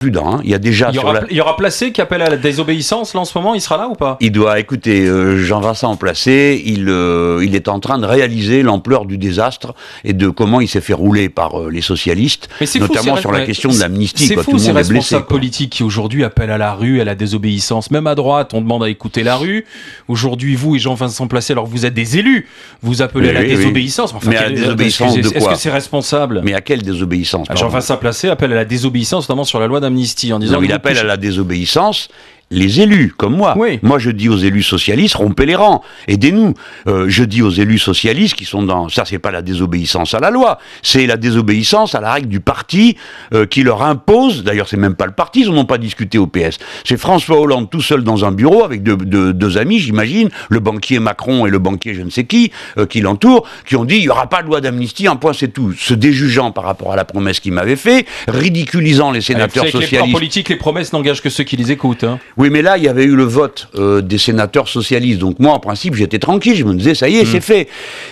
prudent, hein. Il y a déjà il y aura Placé qui appelle à la désobéissance là en ce moment, il sera là ou pas? Il doit écouter Jean-Vincent Placé, il est en train de réaliser l'ampleur du désastre et de comment il s'est fait rouler par les socialistes, notamment sur la question de l'amnistie. C'est fou, ces responsables blessé, politiques qui aujourd'hui appellent à la rue, à la désobéissance. Même à droite, on demande à écouter la rue. Aujourd'hui, vous et Jean-Vincent Placé, alors vous êtes des élus, vous appelez à la désobéissance. Enfin, mais à la désobéissance de quoi? Est-ce que c'est responsable? Mais à quelle désobéissance? Jean-Vincent Placé appelle à la désobéissance, notamment sur la loi d'amnistie, en disant... Non, il appelle à la désobéissance les élus, comme moi. Oui. Moi, je dis aux élus socialistes, rompez les rangs, aidez-nous. Je dis aux élus socialistes qui sont dans... Ça, c'est pas la désobéissance à la loi, c'est la désobéissance à la règle du parti qui leur impose... D'ailleurs, c'est même pas le parti, ils n'en ont pas discuté au PS. C'est François Hollande tout seul dans un bureau avec deux amis, j'imagine, le banquier Macron et le banquier je ne sais qui l'entourent, qui ont dit, il n'y aura pas de loi d'amnistie, un point, c'est tout. Se déjugeant par rapport à la promesse qu'ils m'avaient fait, ridiculisant les sénateurs socialistes. En politique, les promesses n'engagent que ceux qui les écoutent, hein. Oui, mais là, il y avait eu le vote des sénateurs socialistes. Donc moi, en principe, j'étais tranquille. Je me disais, ça y est, c'est fait.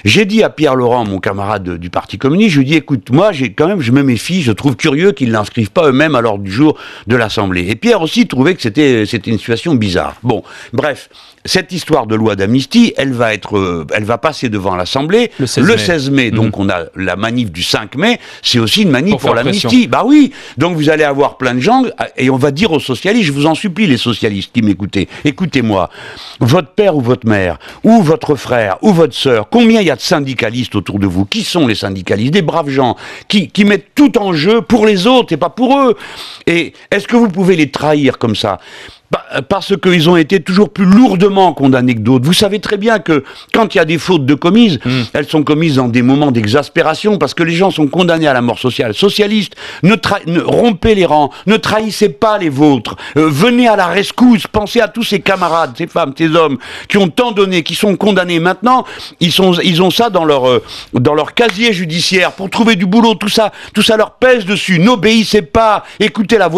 J'ai dit à Pierre Laurent, mon camarade du Parti communiste, je lui ai dit, écoute, moi, je me méfie, je trouve curieux qu'ils n'inscrivent pas eux-mêmes à l'ordre du jour de l'Assemblée. Et Pierre aussi trouvait que c'était une situation bizarre. Bon, bref, cette histoire de loi d'amnistie, elle va passer devant l'Assemblée le 16 mai. Donc on a la manif du 5 mai, c'est aussi une manif pour l'amnistie. Bah oui, donc vous allez avoir plein de gens, et on va dire aux socialistes, je vous en supplie les socialistes qui m'écoutez, écoutez-moi, votre père ou votre mère, ou votre frère, ou votre sœur, combien il y a de syndicalistes autour de vous? Qui sont les syndicalistes? Des braves gens qui mettent tout en jeu pour les autres et pas pour eux. Et est-ce que vous pouvez les trahir comme ça? Parce qu'ils ont été toujours plus lourdement condamnés que d'autres. Vous savez très bien que quand il y a des fautes commises, elles sont commises dans des moments d'exaspération, parce que les gens sont condamnés à la mort sociale. Socialistes, ne rompez les rangs, ne trahissez pas les vôtres, venez à la rescousse, pensez à tous ces camarades, ces femmes, ces hommes, qui ont tant donné, qui sont condamnés. Maintenant, ils ont ça dans leur casier judiciaire, pour trouver du boulot, tout ça leur pèse dessus. N'obéissez pas, écoutez la voix